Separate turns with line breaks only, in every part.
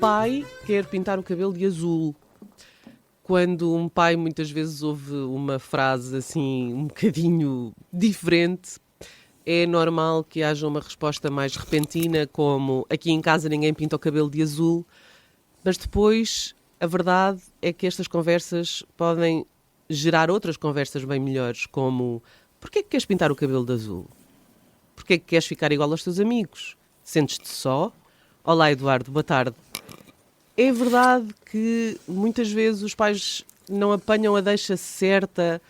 Pai quer pintar o cabelo de azul. Quando um pai muitas vezes ouve uma frase assim um bocadinho diferente, é normal que haja uma resposta mais repentina, como aqui em casa ninguém pinta o cabelo de azul, mas depois a verdade é que estas conversas podem gerar outras conversas bem melhores, como porquê que queres pintar o cabelo de azul? Porquê que queres ficar igual aos teus amigos? Sentes-te só? Olá Eduardo, boa tarde. É verdade que muitas vezes os pais não apanham a deixa certa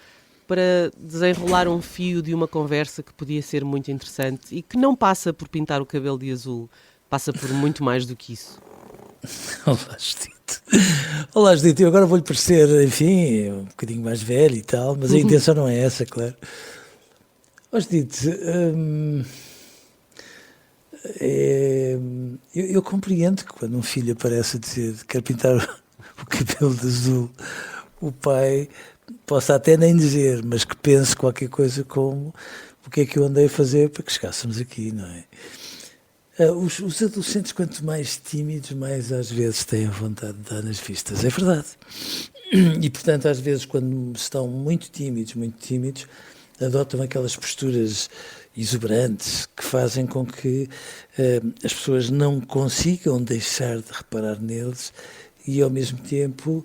para desenrolar um fio de uma conversa que podia ser muito interessante e que não passa por pintar o cabelo de azul, passa por muito mais do que isso.
Olá, Judito. Olá, Judito. Eu agora vou-lhe parecer, enfim, um bocadinho mais velho e tal, mas a intenção não é essa, claro. Ó, Judito, eu compreendo que quando um filho aparece a dizer que quer pintar o cabelo de azul, o pai possa até nem dizer, mas que pense qualquer coisa como o que é que eu andei a fazer para que chegássemos aqui, não é? Os adolescentes, quanto mais tímidos, mais às vezes têm vontade de dar nas vistas, é verdade. E, portanto, às vezes, quando estão muito tímidos, adotam aquelas posturas exuberantes que fazem com que as pessoas não consigam deixar de reparar neles e, ao mesmo tempo,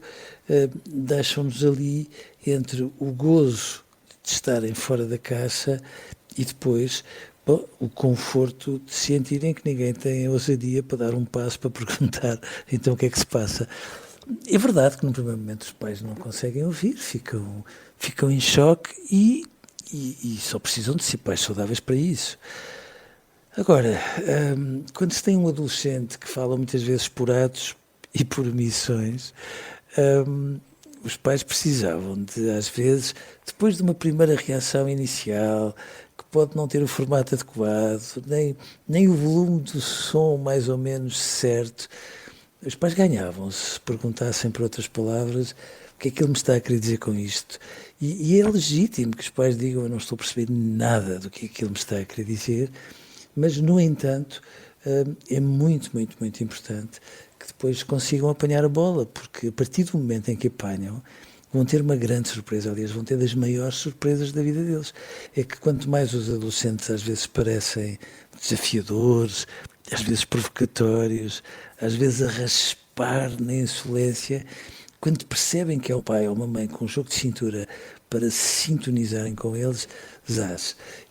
deixam-nos ali entre o gozo de estarem fora da caixa e depois o conforto de sentirem que ninguém tem a ousadia para dar um passo para perguntar então o que é que se passa. É verdade que no primeiro momento os pais não conseguem ouvir, ficam em choque e só precisam de ser pais saudáveis para isso. Agora, quando se tem um adolescente que fala muitas vezes por atos e por omissões, os pais precisavam de, às vezes, depois de uma primeira reação inicial, que pode não ter o formato adequado, nem o volume do som mais ou menos certo, os pais ganhavam se perguntassem, por outras palavras, o que é que ele me está a querer dizer com isto. E é legítimo que os pais digam, eu não estou a perceber nada do que é que ele me está a querer dizer, mas, no entanto, é muito, muito, muito importante que depois consigam apanhar a bola, porque a partir do momento em que apanham, vão ter uma grande surpresa, aliás, vão ter das maiores surpresas da vida deles. É que quanto mais os adolescentes às vezes parecem desafiadores, às vezes provocatórios, às vezes a raspar na insolência, quando percebem que é o pai ou uma mãe com um jogo de cintura para se sintonizarem com eles,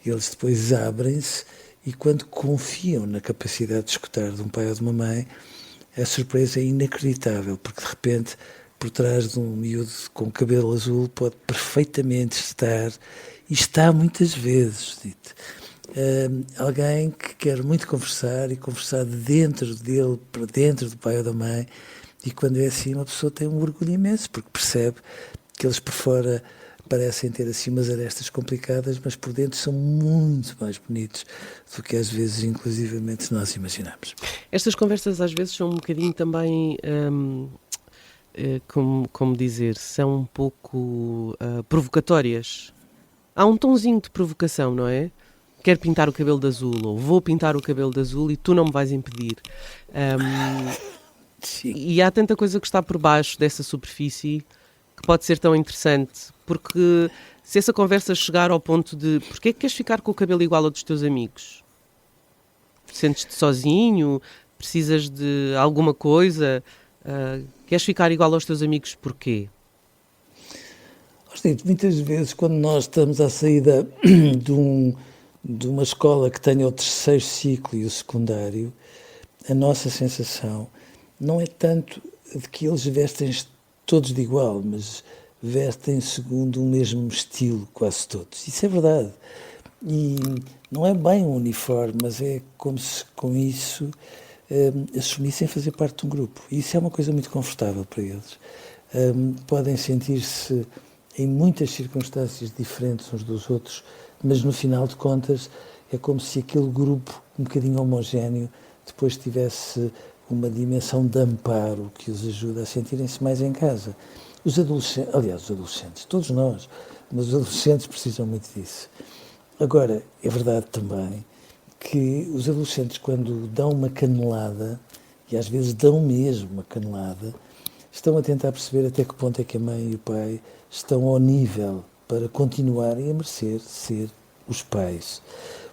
eles depois abrem-se e quando confiam na capacidade de escutar de um pai ou de uma mãe, a surpresa é inacreditável, porque de repente por trás de um miúdo com cabelo azul pode perfeitamente estar, e está muitas vezes, dito, alguém que quer muito conversar e conversar de dentro dele para dentro do pai ou da mãe, e quando é assim uma pessoa tem um orgulho imenso, porque percebe que eles por fora parecem ter assim umas arestas complicadas, mas por dentro são muito mais bonitos do que às vezes inclusivamente nós imaginamos.
Estas conversas às vezes são um bocadinho também... como dizer, são um pouco provocatórias. Há um tonzinho de provocação, não é? Quero pintar o cabelo de azul, ou vou pintar o cabelo de azul e tu não me vais impedir. E há tanta coisa que está por baixo dessa superfície que pode ser tão interessante, porque se essa conversa chegar ao ponto de porquê é que queres ficar com o cabelo igual ao dos teus amigos? Sentes-te sozinho? Precisas de alguma coisa? Queres ficar igual aos teus amigos porquê?
Muitas vezes quando nós estamos à saída de uma escola que tenha o terceiro ciclo e o secundário, a nossa sensação não é tanto de que eles vestem todos de igual, mas vestem segundo o mesmo estilo, quase todos. Isso é verdade. E não é bem um uniforme, mas é como se com isso assumissem fazer parte de um grupo. E isso é uma coisa muito confortável para eles. Podem sentir-se em muitas circunstâncias diferentes uns dos outros, mas no final de contas é como se aquele grupo um bocadinho homogéneo depois tivesse uma dimensão de amparo que os ajuda a sentirem-se mais em casa. Os adolescentes, todos nós, mas os adolescentes precisam muito disso. Agora, é verdade também que os adolescentes, quando dão uma canelada, e às vezes dão mesmo uma canelada, estão a tentar perceber até que ponto é que a mãe e o pai estão ao nível para continuarem a merecer ser os pais.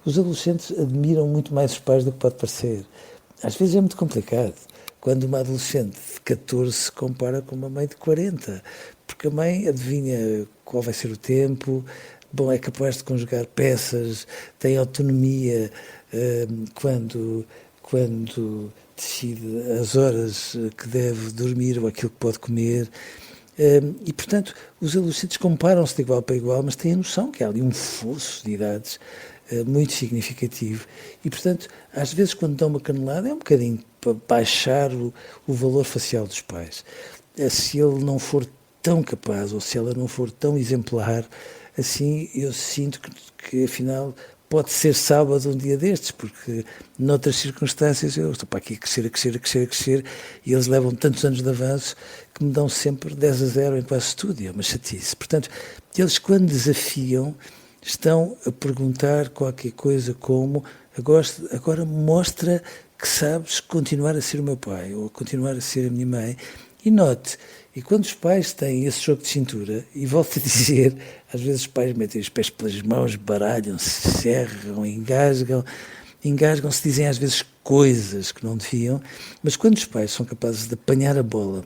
Os adolescentes admiram muito mais os pais do que pode parecer. Às vezes é muito complicado, quando uma adolescente de 14 se compara com uma mãe de 40, porque a mãe adivinha qual vai ser o tempo, bom, é capaz de conjugar peças, tem autonomia quando decide as horas que deve dormir ou aquilo que pode comer. E, portanto, os adolescentes comparam-se de igual para igual, mas têm a noção que há ali um fosso de idades muito significativo. E, portanto, às vezes, quando dão uma canelada, é um bocadinho para baixar o valor facial dos pais. Se ele não for tão capaz, ou se ela não for tão exemplar, assim, eu sinto que afinal, pode ser sábado um dia destes, porque noutras circunstâncias eu estou para aqui a crescer, e eles levam tantos anos de avanço que me dão sempre 10-0 em quase tudo, é uma chatice. Portanto, eles quando desafiam, estão a perguntar qualquer coisa como agora mostra que sabes continuar a ser o meu pai, ou continuar a ser a minha mãe, e note, e quando os pais têm esse jogo de cintura, e volto a dizer, às vezes os pais metem os pés pelas mãos, baralham-se, serram, engasgam-se, dizem às vezes coisas que não deviam, mas quando os pais são capazes de apanhar a bola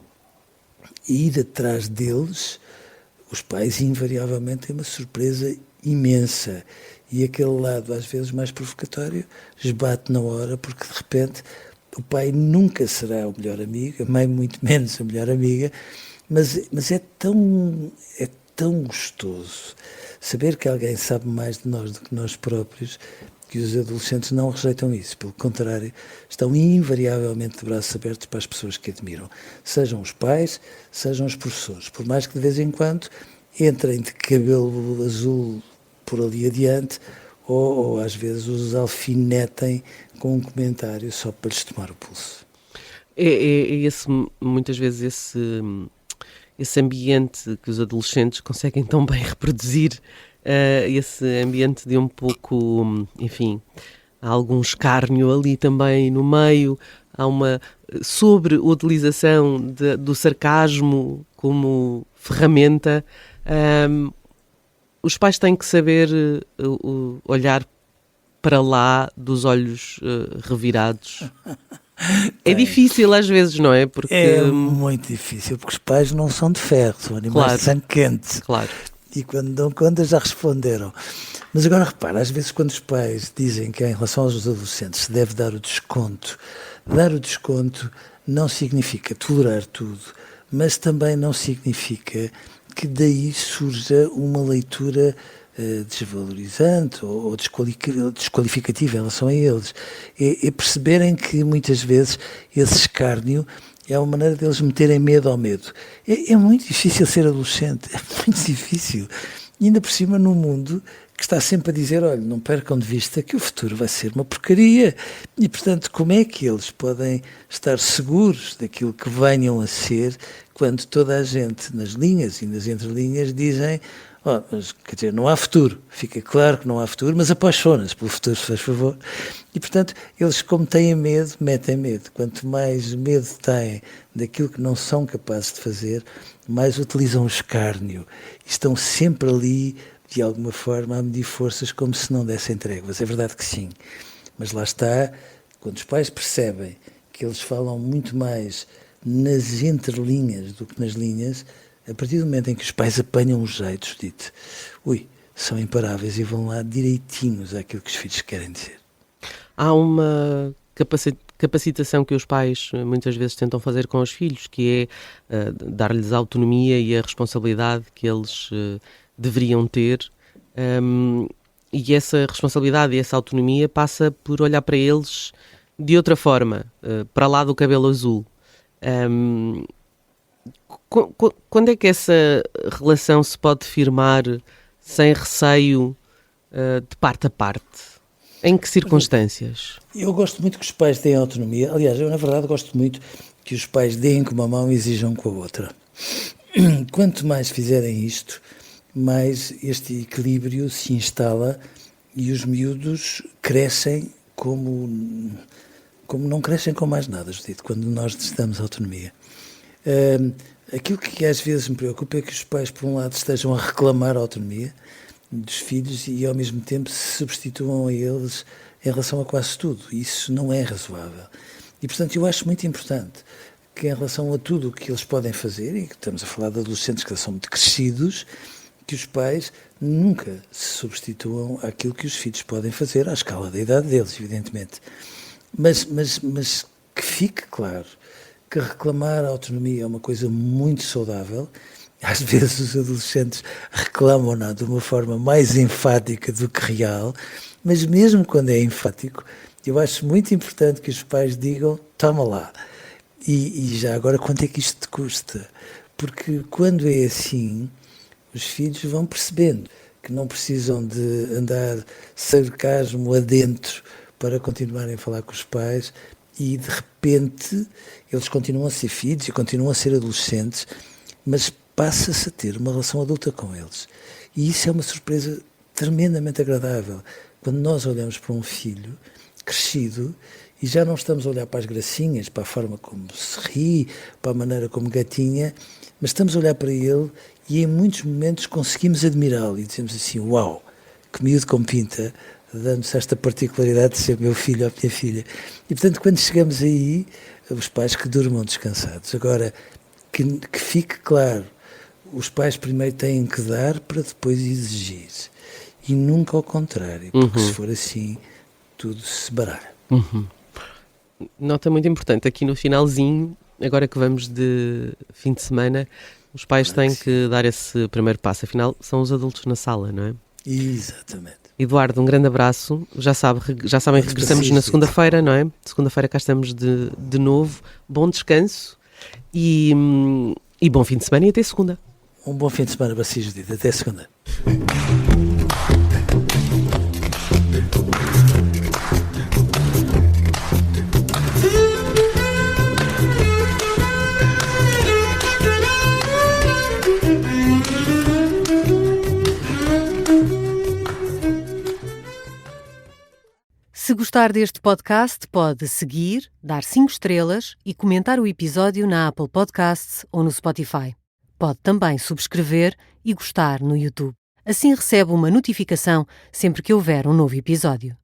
e ir atrás deles, os pais invariavelmente têm uma surpresa imensa. E aquele lado, às vezes mais provocatório, esbate na hora, porque de repente o pai nunca será o melhor amigo, a mãe muito menos a melhor amiga, mas é tão gostoso saber que alguém sabe mais de nós do que nós próprios, que os adolescentes não rejeitam isso, pelo contrário, estão invariavelmente de braços abertos para as pessoas que admiram, sejam os pais, sejam os professores, por mais que de vez em quando entrem de cabelo azul por ali adiante, ou às vezes os alfinetem com um comentário só para lhes tomar o pulso.
Muitas vezes esse ambiente que os adolescentes conseguem tão bem reproduzir, esse ambiente de um pouco, enfim, há algum escárnio ali também no meio, há uma sobre-utilização do sarcasmo como ferramenta. Os pais têm que saber olhar para lá dos olhos revirados. É difícil às vezes, não é? Porque...
É muito difícil, porque os pais não são de ferro, são animais de sangue quente.
Claro.
E quando dão conta já responderam. Mas agora repara, às vezes quando os pais dizem que em relação aos adolescentes se deve dar o desconto não significa tolerar tudo, mas também não significa que daí surja uma leitura desvalorizante ou desqualificativa em relação a eles. É perceberem que muitas vezes esse escárnio é uma maneira deles meterem medo ao medo. É muito difícil ser adolescente, é muito difícil. E ainda por cima num mundo que está sempre a dizer, olha, não percam de vista que o futuro vai ser uma porcaria. E, portanto, como é que eles podem estar seguros daquilo que venham a ser quando toda a gente, nas linhas e nas entrelinhas, dizem, mas, quer dizer, não há futuro. Fica claro que não há futuro, mas apaixona-se pelo futuro, se faz favor. E, portanto, eles, como têm medo, metem medo. Quanto mais medo têm daquilo que não são capazes de fazer, mais utilizam o escárnio. E estão sempre ali, de alguma forma, a medir forças como se não dessem tréguas. É verdade que sim. Mas lá está, quando os pais percebem que eles falam muito mais nas entrelinhas do que nas linhas, a partir do momento em que os pais apanham os jeitos, são imparáveis e vão lá direitinhos àquilo que os filhos querem dizer.
Há uma capacitação que os pais muitas vezes tentam fazer com os filhos, que é dar-lhes a autonomia e a responsabilidade que eles deveriam ter, e essa responsabilidade e essa autonomia passa por olhar para eles de outra forma, para lá do cabelo azul. Quando é que essa relação se pode firmar sem receio de parte a parte? Em que circunstâncias?
Eu gosto muito que os pais deem autonomia. Aliás, eu na verdade gosto muito que os pais deem com uma mão e exijam com a outra. Quanto mais fizerem isto, mais este equilíbrio se instala e os miúdos crescem como não crescem com mais nada, Judito, quando nós lhes damos autonomia. Aquilo que às vezes me preocupa é que os pais, por um lado, estejam a reclamar a autonomia dos filhos e ao mesmo tempo se substituam a eles em relação a quase tudo. Isso não é razoável. E, portanto, eu acho muito importante que em relação a tudo o que eles podem fazer, e que estamos a falar de adolescentes que são muito crescidos, que os pais nunca se substituam àquilo que os filhos podem fazer, à escala da idade deles, evidentemente. Mas que fique claro que reclamar a autonomia é uma coisa muito saudável. Às vezes os adolescentes reclamam-na de uma forma mais enfática do que real, mas mesmo quando é enfático, eu acho muito importante que os pais digam, toma lá. E já agora, quanto é que isto te custa? Porque quando é assim, os filhos vão percebendo que não precisam de andar sarcasmo adentro para continuarem a falar com os pais e, de repente, eles continuam a ser filhos e continuam a ser adolescentes, mas passa-se a ter uma relação adulta com eles. E isso é uma surpresa tremendamente agradável. Quando nós olhamos para um filho crescido e já não estamos a olhar para as gracinhas, para a forma como se ri, para a maneira como gatinha, mas estamos a olhar para ele e em muitos momentos conseguimos admirá-lo e dizemos assim, uau, que miúdo com pinta, dando-se esta particularidade de ser meu filho ou minha filha. E portanto, quando chegamos aí, os pais que durmam descansados. Agora, que fique claro, os pais primeiro têm que dar para depois exigir. E nunca ao contrário, porque se for assim, tudo se baralha.
Nota muito importante, aqui no finalzinho, agora que vamos de fim de semana, os pais têm que dar esse primeiro passo, afinal são os adultos na sala, não é?
Exatamente.
Eduardo, um grande abraço, já sabem, regressamos na segunda-feira, não é? Segunda-feira cá estamos de novo, bom descanso e bom fim de semana e até segunda.
Um bom fim de semana para si, Judite, até segunda.
Se gostar deste podcast, pode seguir, dar 5 estrelas e comentar o episódio na Apple Podcasts ou no Spotify. Pode também subscrever e gostar no YouTube. Assim recebe uma notificação sempre que houver um novo episódio.